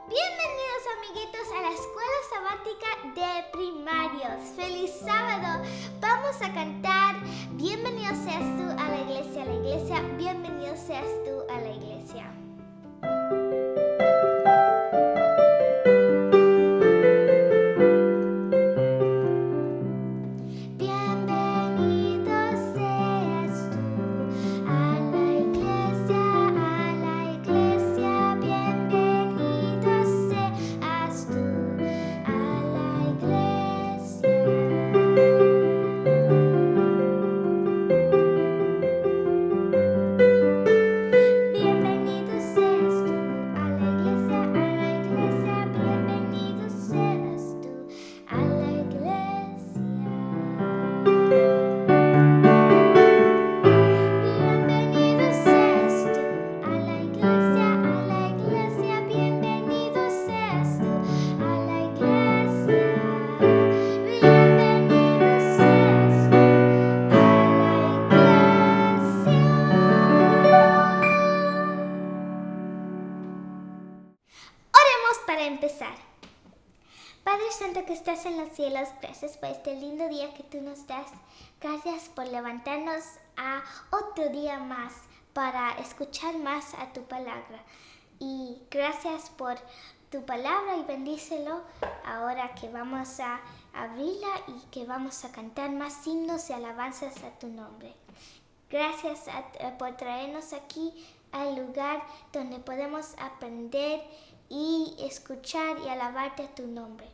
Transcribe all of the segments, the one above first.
Bienvenidos amiguitos a la escuela sabática de primarios. ¡Feliz sábado! Vamos a cantar Bienvenido seas tú a la iglesia, bienvenido seas tú a la iglesia. Para empezar, Padre Santo que estás en los cielos, gracias por este lindo día que tú nos das. Gracias por levantarnos a otro día más para escuchar más a tu palabra. Y gracias por tu palabra y bendícelo ahora que vamos a abrirla y que vamos a cantar más himnos y alabanzas a tu nombre. Gracias por traernos aquí al lugar donde podemos aprender y escuchar y alabarte a tu nombre.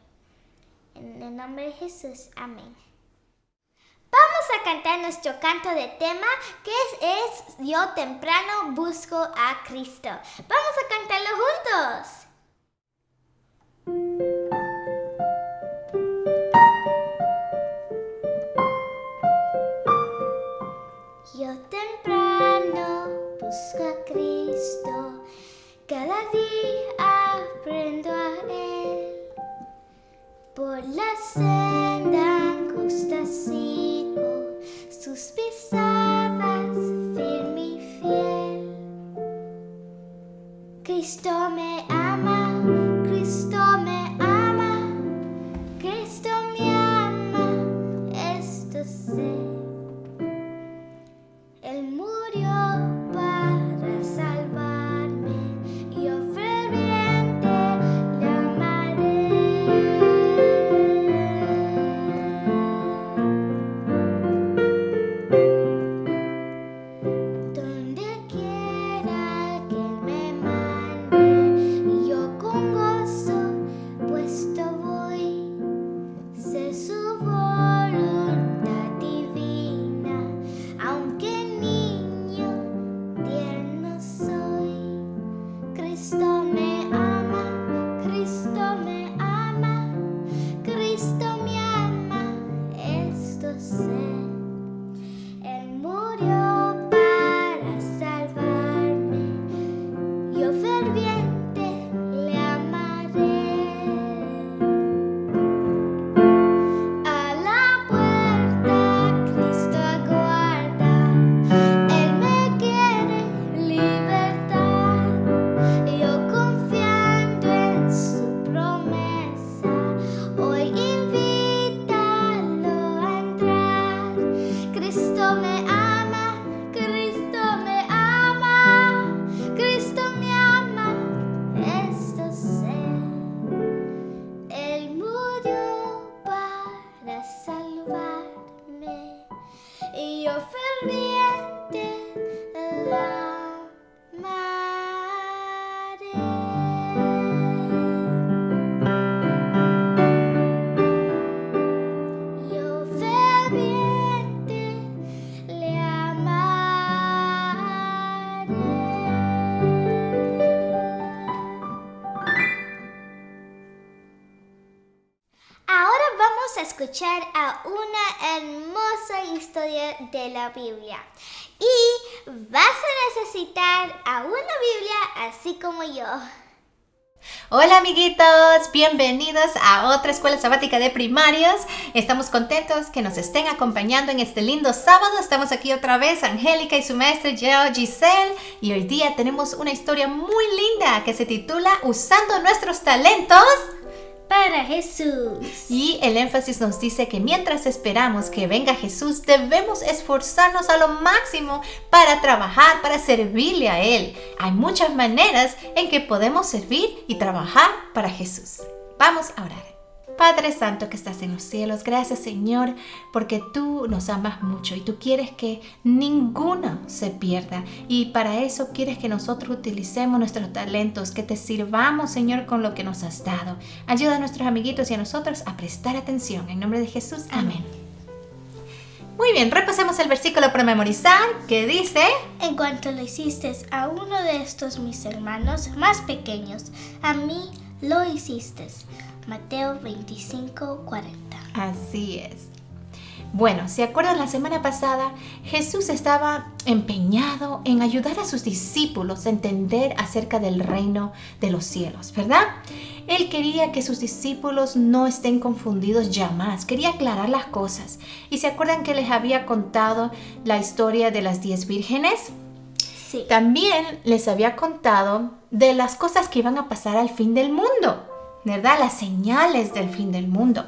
En el nombre de Jesús, amén. Vamos a cantar nuestro canto de tema, que es Yo temprano busco a Cristo. Vamos a cantarlo juntos. Yo temprano busco a Cristo, cada día aprendo a Él. Por la senda angosta sigo, sus pisadas firme y fiel. Cristo me ama, Cristo me ama, Cristo me ama, esto sé. Él murió para salvarme, y yo ferviente le amaré. Donde quiera que Él me mande, yo con gozo puesto voy. Sé su voluntad divina, aunque tierno soy. Cristo me ama, Cristo me ama, Cristo me ama, esto sé. Él murió para salvarme, yo ferviente le amaré. A la puerta Cristo aguarda, Él me quiere libertar, yo confiando en su promesa, hoy invítalo a entrar. Cristo me ama, Cristo me ama, Cristo me ama, esto sé. Él murió para salvarme, y yo ferviente la amaré. Yo ferviente le amaré. Ahora vamos a escuchar a una hermosa historia de la Biblia. Y vas a necesitar a una Biblia así como yo. Hola amiguitos, bienvenidos a otra escuela sabática de primarios. Estamos contentos que nos estén acompañando en este lindo sábado. Estamos aquí otra vez, Angélica y su maestra Giselle. Y hoy día tenemos una historia muy linda que se titula Usando nuestros talentos para Jesús. Y el énfasis nos dice que mientras esperamos que venga Jesús, debemos esforzarnos a lo máximo para trabajar, para servirle a Él. Hay muchas maneras en que podemos servir y trabajar para Jesús. Vamos a orar. Padre Santo que estás en los cielos, gracias Señor, porque tú nos amas mucho y tú quieres que ninguno se pierda. Y para eso quieres que nosotros utilicemos nuestros talentos, que te sirvamos Señor con lo que nos has dado. Ayuda a nuestros amiguitos y a nosotros a prestar atención. En nombre de Jesús, amén. Muy bien, repasemos el versículo para memorizar, que dice: En cuanto lo hiciste a uno de estos mis hermanos más pequeños, a mí lo hiciste. Mateo 25:40. Así es. Bueno, ¿se acuerdan la semana pasada? Jesús estaba empeñado en ayudar a sus discípulos a entender acerca del reino de los cielos, ¿verdad? Él quería que sus discípulos no estén confundidos ya más, quería aclarar las cosas. ¿Y se acuerdan que les había contado la historia de las 10 vírgenes? Sí. También les había contado de las cosas que iban a pasar al fin del mundo, ¿verdad? Las señales del fin del mundo.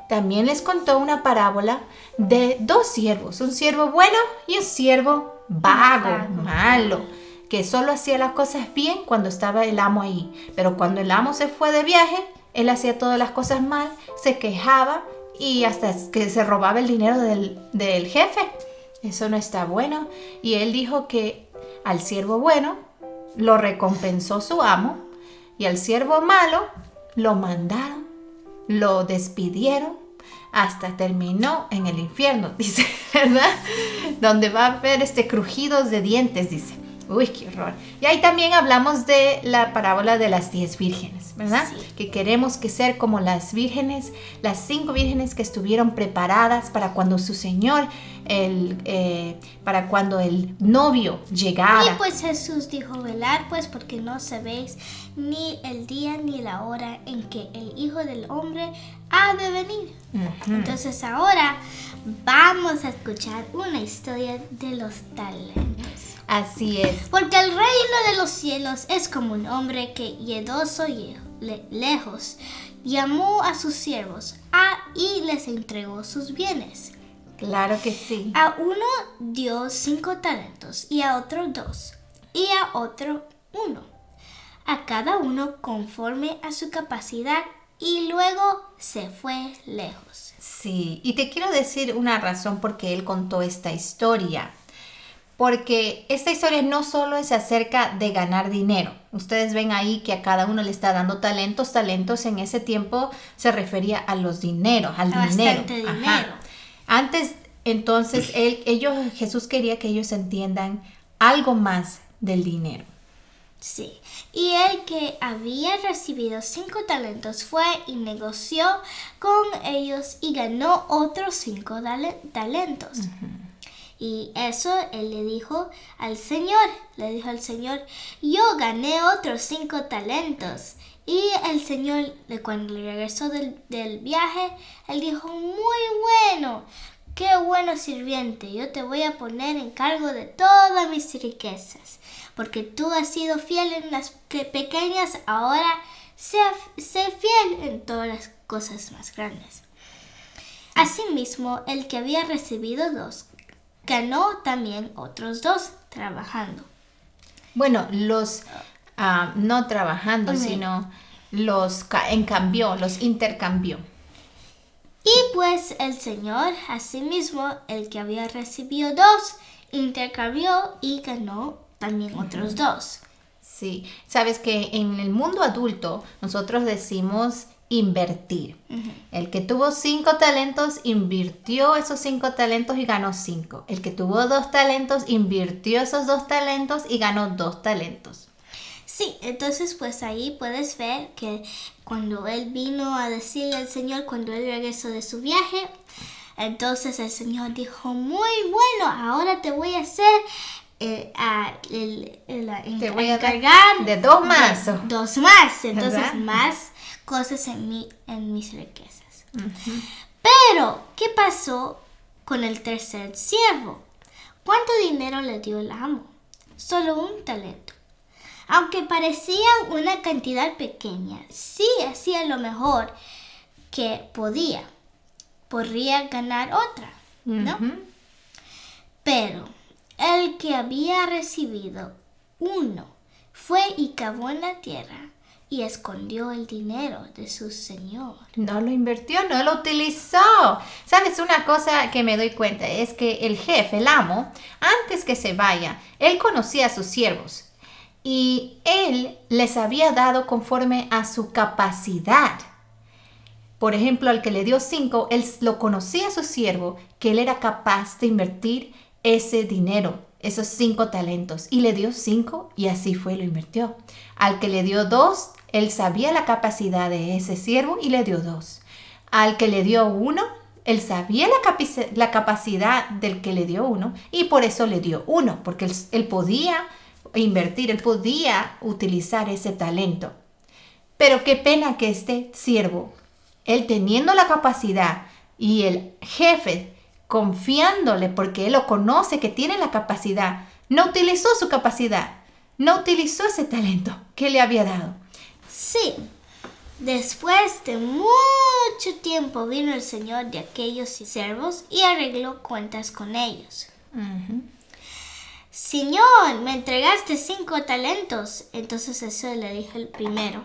También les contó una parábola de 2 siervos, un siervo bueno y un siervo vago, malo, que solo hacía las cosas bien cuando estaba el amo ahí. Pero cuando el amo se fue de viaje, él hacía todas las cosas mal, se quejaba y hasta que se robaba el dinero del jefe. Eso no está bueno. Y él dijo que al siervo bueno lo recompensó su amo, y al siervo malo lo mandaron, lo despidieron, hasta terminó en el infierno, dice, ¿verdad? Donde va a haber crujidos de dientes, dice. Uy, qué horror. Y ahí también hablamos de la parábola de las 10 vírgenes, ¿verdad? Sí. Que queremos que ser como las vírgenes, las 5 vírgenes que estuvieron preparadas para cuando su Señor, para cuando el novio llegara. Y pues Jesús dijo: velad pues, porque no sabéis ni el día ni la hora en que el Hijo del Hombre ha de venir. Entonces ahora vamos a escuchar una historia de los talentos. Así es. Porque el reino de los cielos es como un hombre que, yéndose lejos, llamó a sus siervos y les entregó sus bienes. Claro que sí. A uno dio 5 talentos, y a otro 2, y a otro 1. A cada uno conforme a su capacidad, y luego se fue lejos. Sí, y te quiero decir una razón por qué él contó esta historia. Porque esta historia no solo es acerca de ganar dinero. Ustedes ven ahí que a cada uno le está dando talentos. Talentos en ese tiempo se refería a los dineros, al dinero. Bastante dinero. Ajá. Antes, entonces, Jesús quería que ellos entiendan algo más del dinero. Sí, y el que había recibido 5 talentos fue y negoció con ellos y ganó otros 5 talentos. Y eso él le dijo al Señor, yo gané otros 5 talentos. Y el Señor, cuando regresó del viaje, él dijo: muy bueno, qué bueno sirviente, yo te voy a poner en cargo de todas mis riquezas, porque tú has sido fiel en las pequeñas, ahora sé fiel en todas las cosas más grandes. Asimismo, el que había recibido 2, ganó también otros 2 trabajando. Bueno, los no trabajando, sino los intercambió. Y pues el Señor, asimismo, el que había recibido 2, intercambió y ganó también otros 2. Sí, sabes que en el mundo adulto nosotros decimos invertir. El que tuvo 5 talentos invirtió esos 5 talentos y ganó 5. El que tuvo 2 talentos invirtió esos 2 talentos y ganó 2 talentos. Sí, entonces pues ahí puedes ver que cuando él vino a decirle al Señor, cuando él regresó de su viaje, entonces el Señor dijo: muy bueno, ahora te voy a hacer Te voy a encargar de 2 más. Dos más, entonces ¿verdad? más cosas en mis riquezas. Ujú. Pero, ¿qué pasó con el tercer siervo? ¿Cuánto dinero le dio el amo? Solo 1 talento. Aunque parecía una cantidad pequeña, sí hacía lo mejor que podía. Podría ganar otra, ¿no? Ujú. Pero el que había recibido 1 fue y cavó en la tierra y escondió el dinero de su señor. No lo invirtió, no lo utilizó. ¿Sabes? Una cosa que me doy cuenta es que el jefe, el amo, antes que se vaya, él conocía a sus siervos y él les había dado conforme a su capacidad. Por ejemplo, al que le dio 5, él lo conocía a su siervo, que él era capaz de invertir ese dinero, esos 5 talentos, y le dio 5 y así fue, lo invirtió. Al que le dio 2, él sabía la capacidad de ese siervo y le dio 2. Al que le dio 1, él sabía la capacidad del que le dio 1 y por eso le dio 1, porque él podía invertir, él podía utilizar ese talento. Pero qué pena que este siervo, él teniendo la capacidad y el jefe confiándole porque él lo conoce que tiene la capacidad, no utilizó su capacidad, no utilizó ese talento que le había dado. Sí, después de mucho tiempo vino el señor de aquellos siervos y arregló cuentas con ellos. Uh-huh. Señor, me entregaste 5 talentos. Entonces eso le dijo el primero.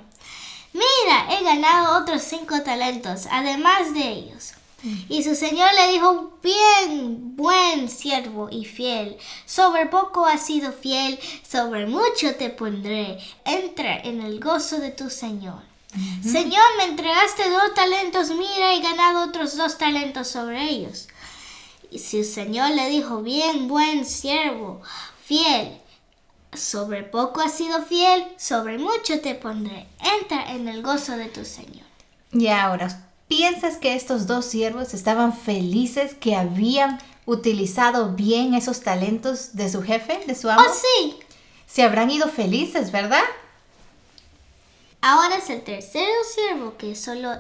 Mira, he ganado otros 5 talentos, además de ellos. Y su señor le dijo, bien, buen siervo y fiel, sobre poco has sido fiel, sobre mucho te pondré, entra en el gozo de tu señor. Uh-huh. Señor, me entregaste 2 talentos, mira, he ganado otros 2 talentos sobre ellos. Y su señor le dijo, bien, buen siervo, fiel, sobre poco has sido fiel, sobre mucho te pondré, entra en el gozo de tu señor. Y ahora, ¿piensas que estos 2 siervos estaban felices que habían utilizado bien esos talentos de su jefe, de su amo? Oh, sí. Se habrán ido felices, ¿verdad? Ahora es el tercero siervo que solo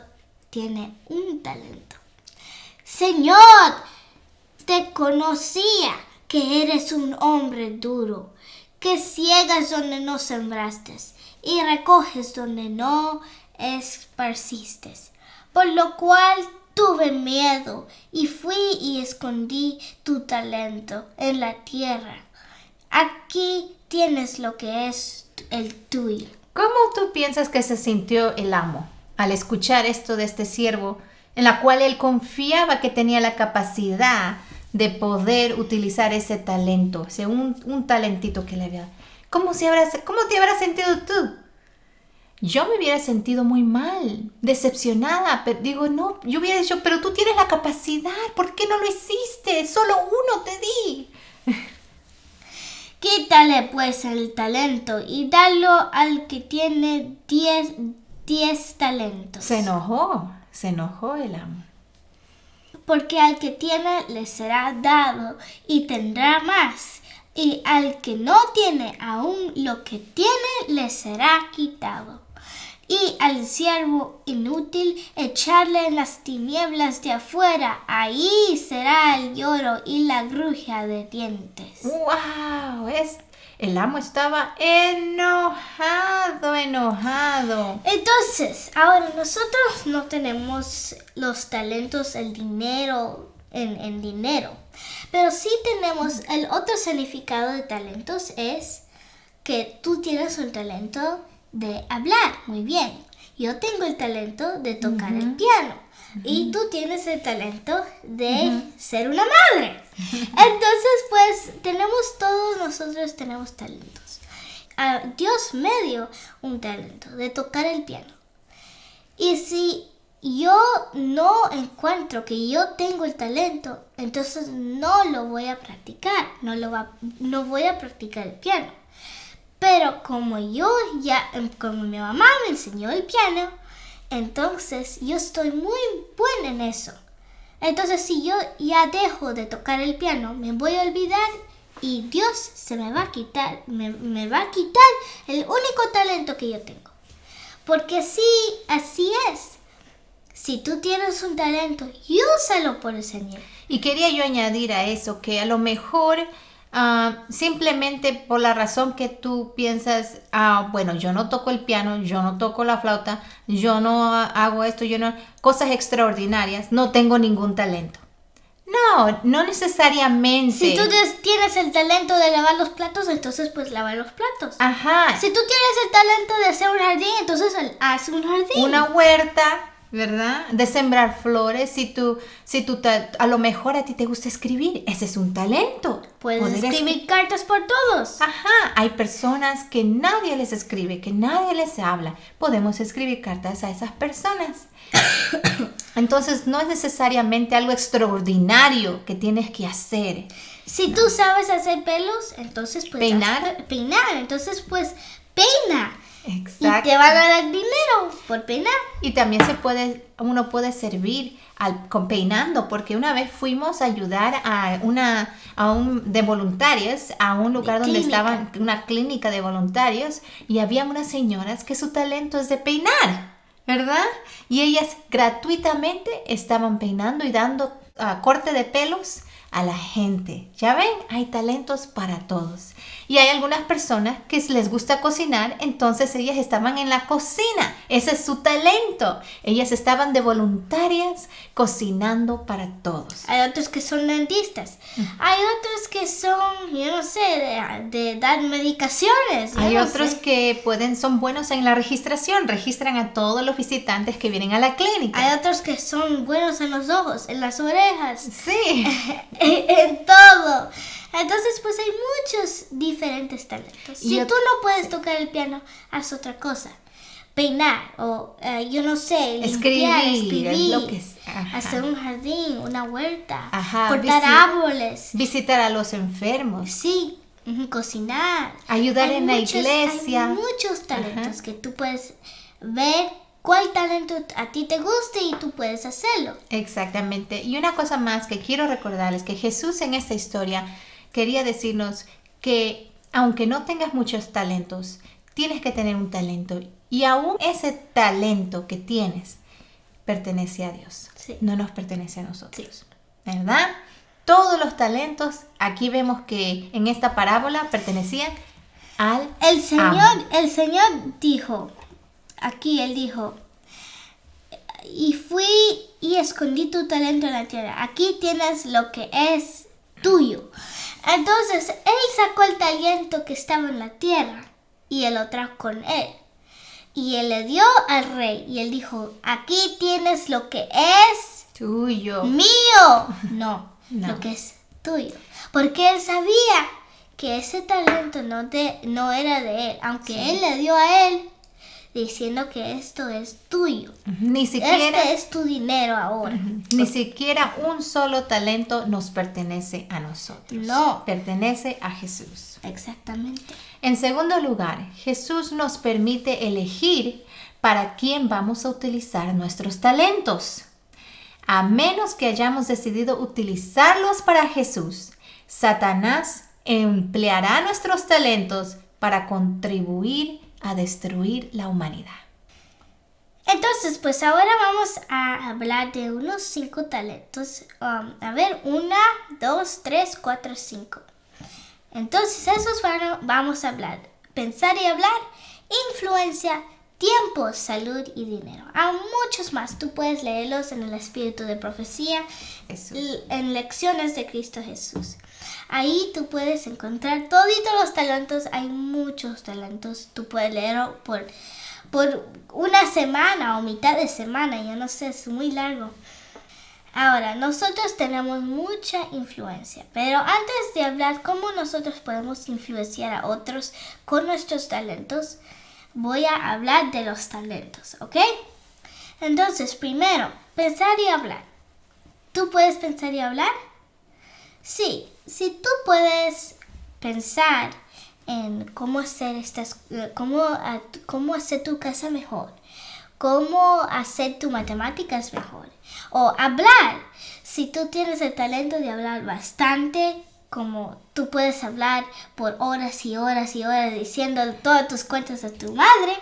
tiene 1 talento. Señor, te conocía que eres un hombre duro, que ciegas donde no sembraste y recoges donde no esparciste. Por lo cual tuve miedo y fui y escondí tu talento en la tierra. Aquí tienes lo que es el tuyo. ¿Cómo tú piensas que se sintió el amo al escuchar esto de este siervo, en la cual él confiaba que tenía la capacidad de poder utilizar ese talento, ese un talentito que le había dado? ¿Cómo te habrás sentido tú? Yo me hubiera sentido muy mal, decepcionada, pero digo, no, yo hubiera dicho, pero tú tienes la capacidad, ¿por qué no lo hiciste? Solo 1 te di. Quítale pues el talento y dalo al que tiene 10 talentos. Se enojó el amo. Porque al que tiene le será dado y tendrá más, y al que no tiene aún lo que tiene le será quitado. Y al siervo inútil echarle en las tinieblas de afuera, ahí será el lloro y la gruje de dientes. ¡Wow! El amo estaba enojado. Entonces, ahora nosotros no tenemos los talentos, el dinero en dinero, pero sí tenemos el otro significado de talentos, es que tú tienes un talento de hablar muy bien. Yo tengo el talento de tocar el piano y tú tienes el talento de ser una madre. Entonces, pues, todos nosotros tenemos talentos. Dios me dio un talento de tocar el piano. Y si yo no encuentro que yo tengo el talento, entonces no lo voy a practicar, no voy a practicar el piano. Pero como mi mamá me enseñó el piano, entonces yo estoy muy buena en eso. Entonces si yo ya dejo de tocar el piano, me voy a olvidar y Dios se me va a quitar, me va a quitar el único talento que yo tengo. Porque sí, así es. Si tú tienes un talento, y úsalo por el Señor. Y quería yo añadir a eso que a lo mejor simplemente por la razón que tú piensas, bueno, yo no toco el piano, yo no toco la flauta, yo no hago esto, yo no, cosas extraordinarias, no tengo ningún talento. No necesariamente. Si tú tienes el talento de lavar los platos, entonces pues lava los platos. Ajá. Si tú tienes el talento de hacer un jardín, entonces haz un jardín. Una huerta, ¿verdad? De sembrar flores. Si a lo mejor a ti te gusta escribir, ese es un talento. Puedes escribir cartas por todos. Ajá, hay personas que nadie les escribe, que nadie les habla. Podemos escribir cartas a esas personas. Entonces no es necesariamente algo extraordinario que tienes que hacer. Si tú sabes hacer pelos, entonces pues peinar, entonces pues peina. Exacto. Y te van a dar dinero por peinar. Y también uno puede servir peinando, porque una vez fuimos a ayudar de voluntarios a un lugar donde estaban una clínica de voluntarios y había unas señoras que su talento es de peinar, ¿verdad? Y ellas gratuitamente estaban peinando y dando corte de pelos a la gente. Ya ven, hay talentos para todos. Y hay algunas personas que les gusta cocinar, entonces ellas estaban en la cocina. Ese es su talento. Ellas estaban de voluntarias cocinando para todos. Hay otros que son dentistas. Hay otros que son, yo no sé, de dar medicaciones. Hay otros que son buenos en la registración. Registran a todos los visitantes que vienen a la clínica. Hay otros que son buenos en los ojos, en las orejas. Sí. En todo. Entonces, pues hay muchos diferentes talentos. Si tú no puedes tocar el piano, haz otra cosa. Peinar o, yo no sé, limpiar, escribir, hacer un jardín, una huerta, cortar árboles. Visitar a los enfermos. Sí, cocinar. Ayudar en la iglesia. Hay muchos talentos que tú puedes ver. ¿Cuál talento a ti te guste y tú puedes hacerlo? Exactamente. Y una cosa más que quiero recordarles, que Jesús en esta historia quería decirnos que aunque no tengas muchos talentos, tienes que tener un talento. Y aún ese talento que tienes pertenece a Dios. Sí. No nos pertenece a nosotros. Sí. ¿Verdad? Todos los talentos, aquí vemos que en esta parábola pertenecían al amo. El Señor dijo... Aquí él dijo, y fui y escondí tu talento en la tierra. Aquí tienes lo que es tuyo. Entonces él sacó el talento que estaba en la tierra y él lo trajo con él. Y él le dio al rey y él dijo, aquí tienes lo que es tuyo. Mío. No, lo que es tuyo. Porque él sabía que ese talento no era de él, aunque él le dio a él. Diciendo que esto es tuyo. Ni siquiera. Este es tu dinero ahora. Ni siquiera un solo talento nos pertenece a nosotros. No. Pertenece a Jesús. Exactamente. En segundo lugar, Jesús nos permite elegir para quién vamos a utilizar nuestros talentos. A menos que hayamos decidido utilizarlos para Jesús, Satanás empleará nuestros talentos para contribuir a destruir la humanidad. Entonces, pues ahora vamos a hablar de unos 5 talentos. 1, 2, 3, 4, 5. Entonces, esos vamos a hablar. Pensar y hablar, influencia, tiempo, salud y dinero. Hay muchos más. Tú puedes leerlos en el Espíritu de Profecía, en Lecciones de Cristo Jesús. Ahí tú puedes encontrar todos los talentos. Hay muchos talentos. Tú puedes leerlo por una semana o mitad de semana. Yo no sé, es muy largo. Ahora, nosotros tenemos mucha influencia. Pero antes de hablar cómo nosotros podemos influenciar a otros con nuestros talentos, voy a hablar de los talentos, ¿ok? Entonces, primero, pensar y hablar. ¿Tú puedes pensar y hablar? Sí, si tú puedes pensar en cómo hacer cómo hacer tu casa mejor, cómo hacer tus matemáticas mejor, o hablar. Si tú tienes el talento de hablar bastante, como tú puedes hablar por horas y horas y horas diciendo todos tus cuentos a tu madre,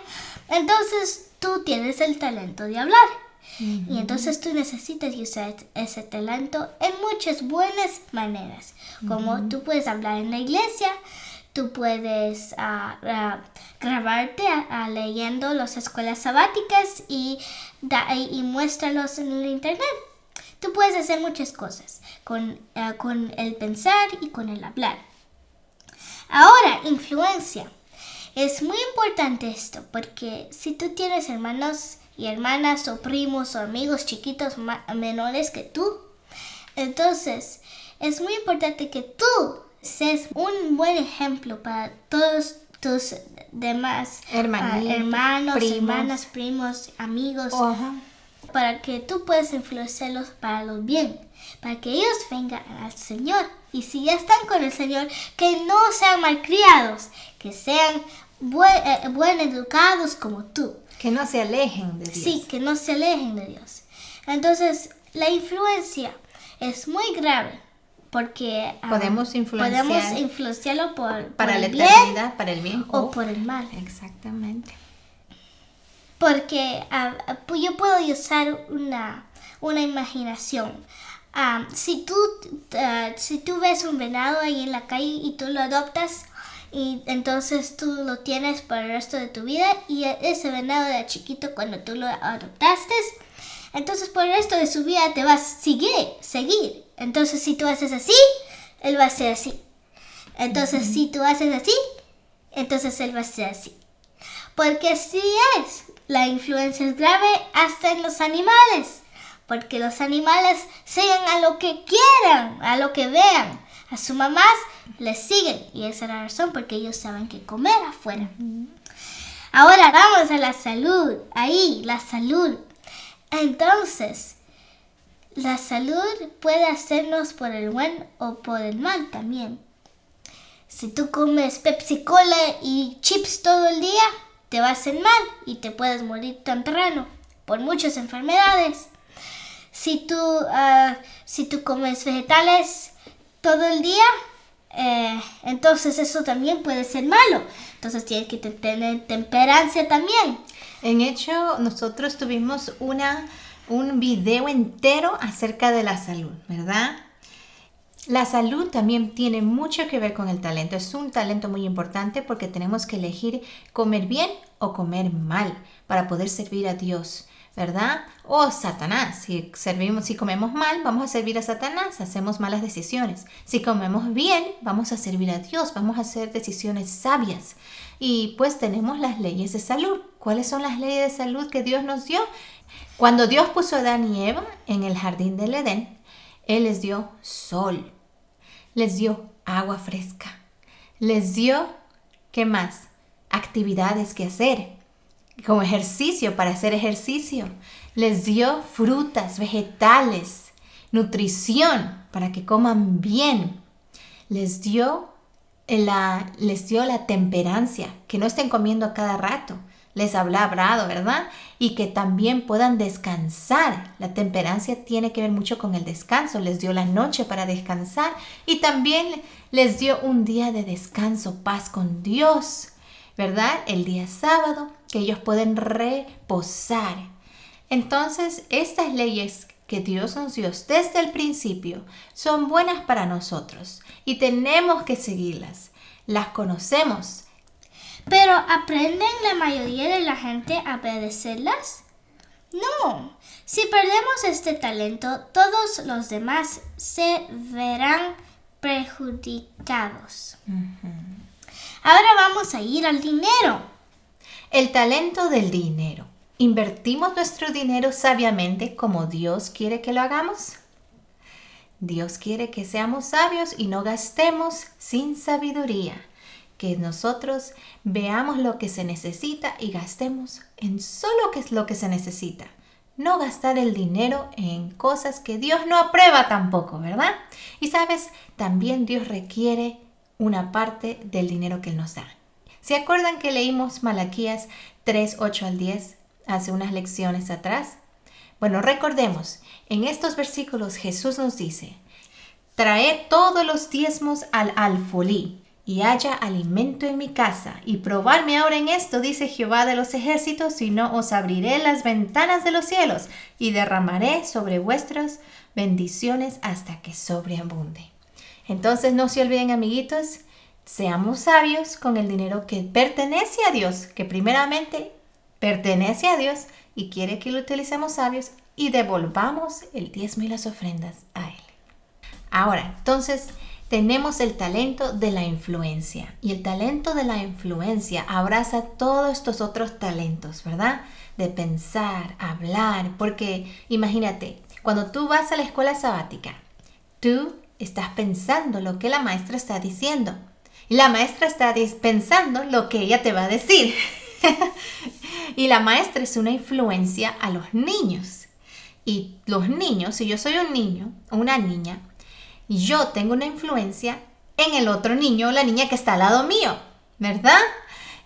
entonces tú tienes el talento de hablar. Y entonces tú necesitas usar ese talento en muchas buenas maneras. Como tú puedes hablar en la iglesia, tú puedes grabarte leyendo las escuelas sabáticas y muéstralos en el internet. Tú puedes hacer muchas cosas con el pensar y con el hablar. Ahora, influencia. Es muy importante esto porque si tú tienes hermanos y hermanas o primos o amigos chiquitos menores que tú, entonces es muy importante que tú seas un buen ejemplo para todos tus demás hermanos, hermanas, primos, amigos, para que tú puedas influenciarlos para los bien, para que ellos vengan al Señor. Y si ya están con el Señor, que no sean malcriados, que sean buen educados como tú. Que no se alejen de Dios. Sí, que no se alejen de Dios. Entonces, la influencia es muy grave porque podemos influenciarlo para la bien, eternidad, para el bien o por el mal. Exactamente. Porque yo puedo usar una imaginación. Si tú ves un venado ahí en la calle y tú lo adoptas, y entonces tú lo tienes para el resto de tu vida, y ese venado de chiquito cuando tú lo adoptaste, entonces por el resto de su vida te va a seguir. Entonces si tú haces así, él va a ser así. Entonces si tú haces así, entonces él va a ser así. Porque así es. La influencia es grave hasta en los animales. Porque los animales siguen a lo que quieran, a lo que vean. A sus mamás les siguen. Y esa es la razón porque ellos saben qué comer afuera. Ahora vamos a la salud. Ahí, la salud. Entonces, la salud puede hacernos por el buen o por el mal también. Si tú comes Pepsi Cola y chips todo el día, te va a hacer mal y te puedes morir temprano por muchas enfermedades. Si tú comes vegetales todo el día, entonces eso también puede ser malo. Entonces tienes que tener temperancia también. En hecho, nosotros tuvimos un video entero acerca de la salud, ¿verdad? La salud también tiene mucho que ver con el talento. Es un talento muy importante porque tenemos que elegir comer bien o comer mal para poder servir a Dios, ¿verdad? O Satanás. Si comemos mal, vamos a servir a Satanás, hacemos malas decisiones. Si comemos bien, vamos a servir a Dios, vamos a hacer decisiones sabias. Y pues tenemos las leyes de salud. ¿Cuáles son las leyes de salud que Dios nos dio? Cuando Dios puso a Adán y Eva en el jardín del Edén, Él les dio sol, les dio agua fresca, les dio, ¿qué más? Actividades que hacer, como ejercicio, para hacer ejercicio. Les dio frutas, vegetales, nutrición para que coman bien. Les dio la temperancia, que no estén comiendo a cada rato. Les habrá hablado, ¿verdad? Y que también puedan descansar. La temperancia tiene que ver mucho con el descanso. Les dio la noche para descansar y también les dio un día de descanso, paz con Dios, ¿verdad? El día sábado, que ellos pueden reposar. Entonces, estas leyes que Dios nos dio desde el principio son buenas para nosotros y tenemos que seguirlas. Las conocemos. ¿Pero aprenden la mayoría de la gente a obedecerlas? No. Si perdemos este talento, todos los demás se verán perjudicados. Ahora vamos a ir al dinero. El talento del dinero. ¿Invertimos nuestro dinero sabiamente como Dios quiere que lo hagamos? Dios quiere que seamos sabios y no gastemos sin sabiduría. Que nosotros veamos lo que se necesita y gastemos en solo lo que se necesita. No gastar el dinero en cosas que Dios no aprueba tampoco, ¿verdad? Y sabes, también Dios requiere una parte del dinero que Él nos da. ¿Se acuerdan que leímos Malaquías 3, 8 al 10 hace unas lecciones atrás? Bueno, recordemos, en estos versículos Jesús nos dice: traed todos los diezmos al alfolí, y haya alimento en mi casa, y probadme ahora en esto, dice Jehová de los ejércitos, si no os abriré las ventanas de los cielos, y derramaré sobre vuestras bendiciones hasta que sobreabunde. Entonces no se olviden, amiguitos, seamos sabios con el dinero que pertenece a Dios, que primeramente pertenece a Dios y quiere que lo utilicemos sabios y devolvamos el diezmo y las ofrendas a Él. Ahora, entonces, tenemos el talento de la influencia, y el talento de la influencia abraza todos estos otros talentos, ¿verdad? De pensar, hablar, porque imagínate, cuando tú vas a la escuela sabática, tú estás pensando lo que la maestra está diciendo, y la maestra está pensando lo que ella te va a decir. Y la maestra es una influencia a los niños. Y los niños, si yo soy un niño o una niña, yo tengo una influencia en el otro niño o la niña que está al lado mío, ¿verdad?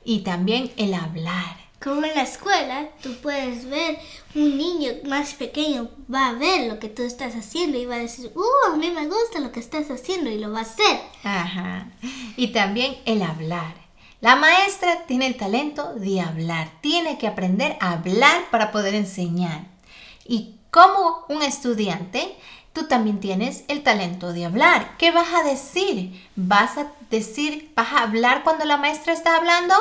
Y también el hablar. Como en la escuela, tú puedes ver un niño más pequeño, va a ver lo que tú estás haciendo y va a decir, a mí me gusta lo que estás haciendo, y lo va a hacer. Ajá. Y también el hablar. La maestra tiene el talento de hablar, tiene que aprender a hablar para poder enseñar. Y como un estudiante, tú también tienes el talento de hablar. ¿Qué vas a decir? ¿Vas a hablar cuando la maestra está hablando?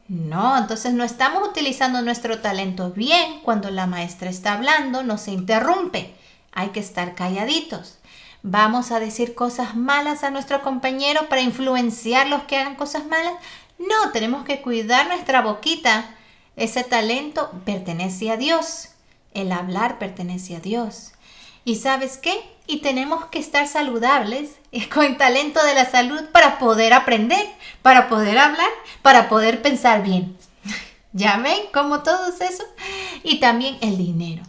No, entonces no estamos utilizando nuestro talento bien. Cuando la maestra está hablando, no se interrumpe. Hay que estar calladitos. ¿Vamos a decir cosas malas a nuestro compañero para influenciarlos que hagan cosas malas? No, tenemos que cuidar nuestra boquita. Ese talento pertenece a Dios. El hablar pertenece a Dios. ¿Y sabes qué? Y tenemos que estar saludables, con talento de la salud, para poder aprender, para poder hablar, para poder pensar bien. ¿Ya ven cómo todo es eso? Y también el dinero,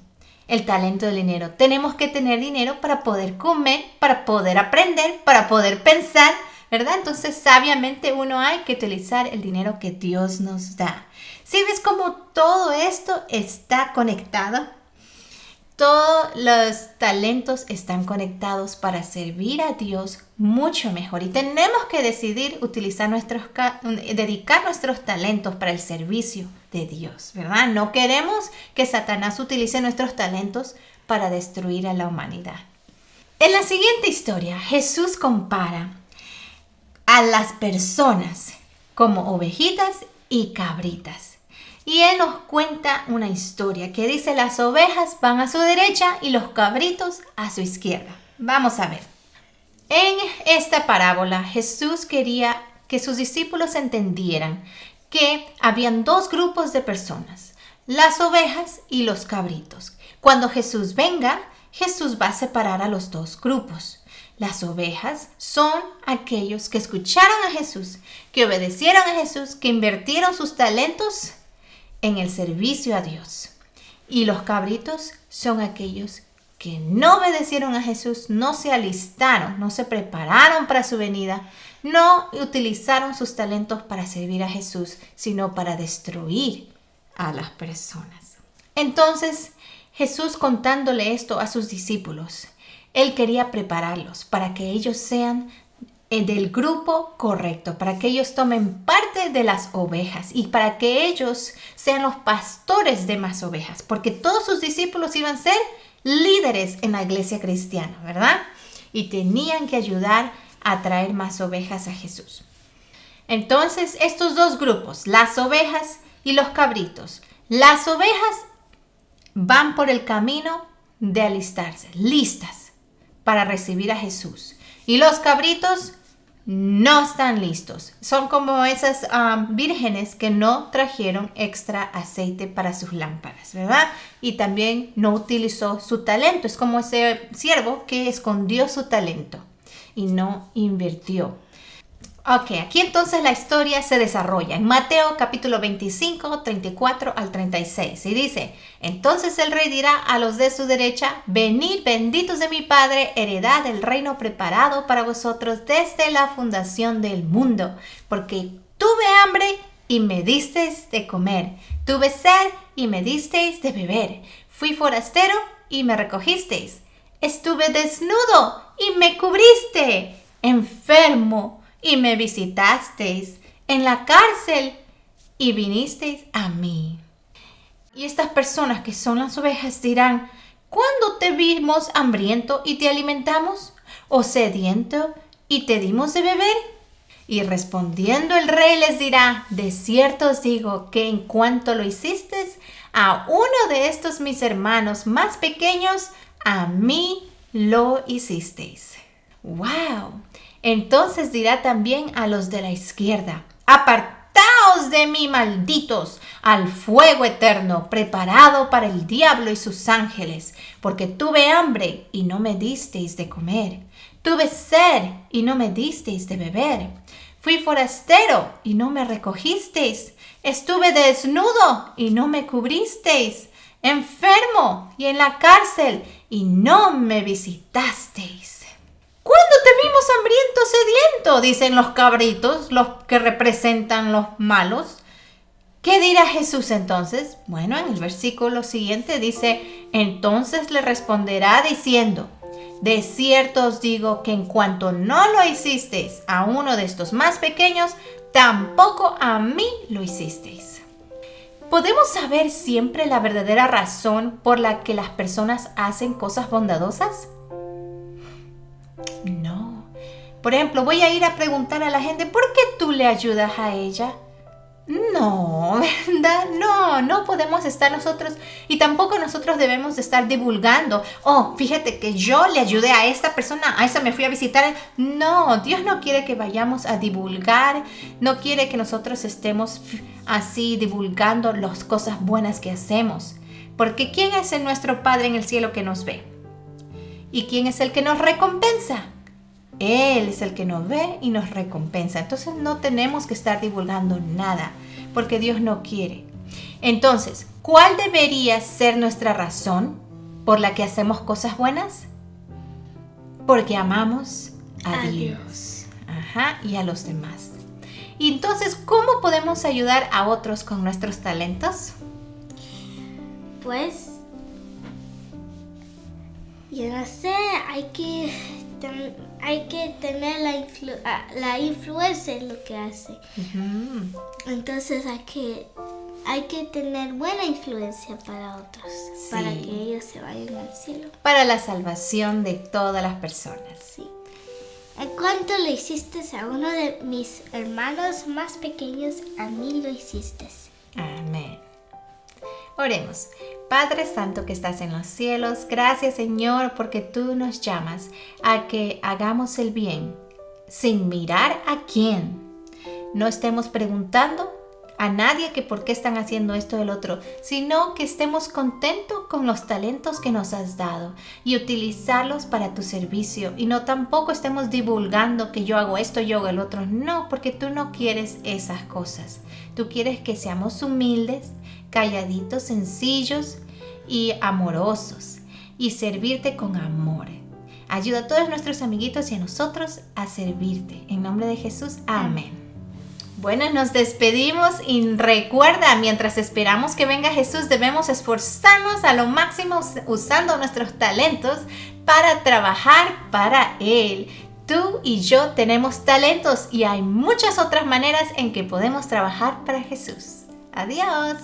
el talento del dinero. Tenemos que tener dinero para poder comer, para poder aprender, para poder pensar, ¿verdad? Entonces, sabiamente uno hay que utilizar el dinero que Dios nos da. ¿Sí ves cómo todo esto está conectado? Todos los talentos están conectados para servir a Dios mucho mejor. Y tenemos que decidir dedicar nuestros talentos para el servicio de Dios, ¿verdad? No queremos que Satanás utilice nuestros talentos para destruir a la humanidad. En la siguiente historia, Jesús compara a las personas como ovejitas y cabritas. Y Él nos cuenta una historia que dice: las ovejas van a su derecha y los cabritos a su izquierda. Vamos a ver. En esta parábola, Jesús quería que sus discípulos entendieran que habían dos grupos de personas, las ovejas y los cabritos. Cuando Jesús venga, Jesús va a separar a los dos grupos. Las ovejas son aquellos que escucharon a Jesús, que obedecieron a Jesús, que invirtieron sus talentos en el servicio a Dios. Y los cabritos son aquellos que no obedecieron a Jesús, no se alistaron, no se prepararon para su venida, no utilizaron sus talentos para servir a Jesús, sino para destruir a las personas. Entonces, Jesús, contándole esto a sus discípulos, Él quería prepararlos para que ellos sean del grupo correcto, para que ellos tomen parte de las ovejas y para que ellos sean los pastores de más ovejas, porque todos sus discípulos iban a ser líderes en la iglesia cristiana, ¿verdad? Y tenían que ayudar a traer más ovejas a Jesús. Entonces, estos dos grupos, las ovejas y los cabritos. Las ovejas van por el camino de alistarse, listas para recibir a Jesús. Y los cabritos no están listos. Son como esas vírgenes que no trajeron extra aceite para sus lámparas, ¿verdad? Y también no utilizó su talento. Es como ese siervo que escondió su talento y no invirtió. Ok, aquí entonces la historia se desarrolla en Mateo capítulo 25, 34 al 36. Y dice: entonces el rey dirá a los de su derecha: venid, benditos de mi Padre, heredad del reino preparado para vosotros desde la fundación del mundo. Porque tuve hambre y me disteis de comer, tuve sed y me disteis de beber, fui forastero y me recogisteis, Estuve desnudo y me cubriste, enfermo y me visitasteis, en la cárcel y vinisteis a mí. Y estas personas que son las ovejas dirán, ¿cuándo te vimos hambriento y te alimentamos? ¿O sediento y te dimos de beber? Y respondiendo el rey les dirá, de cierto os digo que en cuanto lo hicisteis a uno de estos mis hermanos más pequeños, a mí lo hicisteis. ¡Wow! Entonces dirá también a los de la izquierda, apartaos de mí, malditos, al fuego eterno, preparado para el diablo y sus ángeles, porque tuve hambre y no me disteis de comer. Tuve sed y no me disteis de beber. Fui forastero y no me recogisteis. Estuve desnudo y no me cubristeis. Enfermo y en la cárcel y no me visitasteis. ¿Cuándo te vimos hambriento, sediento? Dicen los cabritos, los que representan los malos. ¿Qué dirá Jesús entonces? Bueno, en el versículo siguiente dice, entonces le responderá diciendo, de cierto os digo que en cuanto no lo hicisteis a uno de estos más pequeños, tampoco a mí lo hicisteis. ¿Podemos saber siempre la verdadera razón por la que las personas hacen cosas bondadosas? No. Por ejemplo, voy a ir a preguntar a la gente, ¿por qué tú le ayudas a ella? No, ¿verdad? No podemos estar nosotros y tampoco nosotros debemos estar divulgando. Oh, fíjate que yo le ayudé a esta persona, a esa me fui a visitar. No, Dios no quiere que vayamos a divulgar, no quiere que nosotros estemos así divulgando las cosas buenas que hacemos. Porque ¿quién es nuestro Padre en el cielo que nos ve? ¿Y quién es el que nos recompensa? Él es el que nos ve y nos recompensa. Entonces no tenemos que estar divulgando nada, porque Dios no quiere. Entonces, ¿cuál debería ser nuestra razón por la que hacemos cosas buenas? Porque amamos a Dios. Ajá, y a los demás. Y entonces, ¿cómo podemos ayudar a otros con nuestros talentos? Pues, yo no sé, hay que tener la influencia en lo que hace. Uh-huh. Entonces hay que tener buena influencia para otros, sí, para que ellos se vayan al cielo. Para la salvación de todas las personas. Sí. En cuanto lo hiciste a uno de mis hermanos más pequeños, a mí lo hiciste. Amén. Oremos. Padre Santo que estás en los cielos, gracias Señor porque tú nos llamas a que hagamos el bien sin mirar a quién. No estemos preguntando a nadie que por qué están haciendo esto o el otro, sino que estemos contentos con los talentos que nos has dado y utilizarlos para tu servicio. Y no tampoco estemos divulgando que yo hago esto, yo hago el otro. No, porque tú no quieres esas cosas. Tú quieres que seamos humildes, calladitos, sencillos y amorosos y servirte con amor. Ayuda a todos nuestros amiguitos y a nosotros a servirte. En nombre de Jesús, amén. Bueno, nos despedimos y recuerda, mientras esperamos que venga Jesús, debemos esforzarnos a lo máximo usando nuestros talentos para trabajar para Él. Tú y yo tenemos talentos y hay muchas otras maneras en que podemos trabajar para Jesús. Adiós.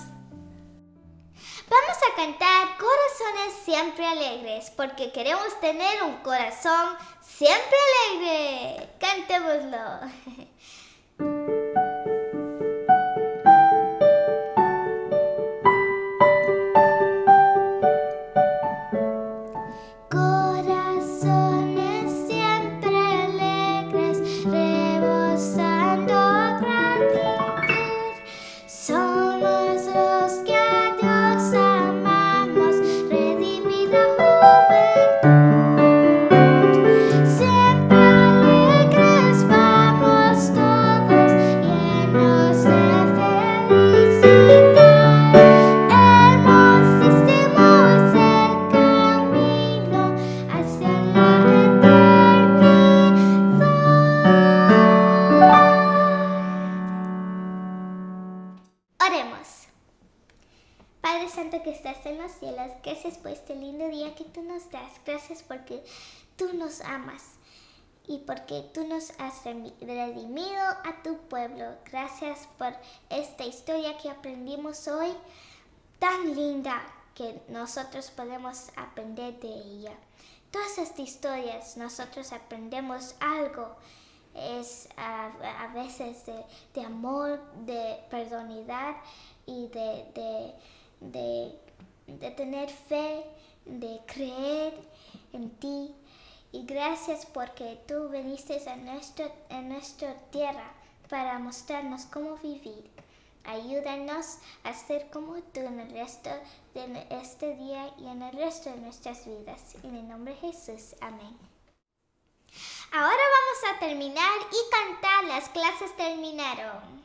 Vamos a cantar Corazones Siempre Alegres porque queremos tener un corazón siempre alegre. Cantémoslo. Siempre alegres vamos todos. Santo que estás en los cielos, gracias por este lindo día que tú nos das. Gracias porque tú nos amas y porque tú nos has redimido a tu pueblo. Gracias por esta historia que aprendimos hoy, tan linda que nosotros podemos aprender de ella. Todas estas historias nosotros aprendemos algo. Es a veces de amor, de perdonidad y de tener fe, de creer en ti. Y gracias porque tú viniste a nuestra tierra para mostrarnos cómo vivir. Ayúdanos a ser como tú en el resto de este día y en el resto de nuestras vidas. En el nombre de Jesús. Amén. Ahora vamos a terminar y cantar. Las clases terminaron.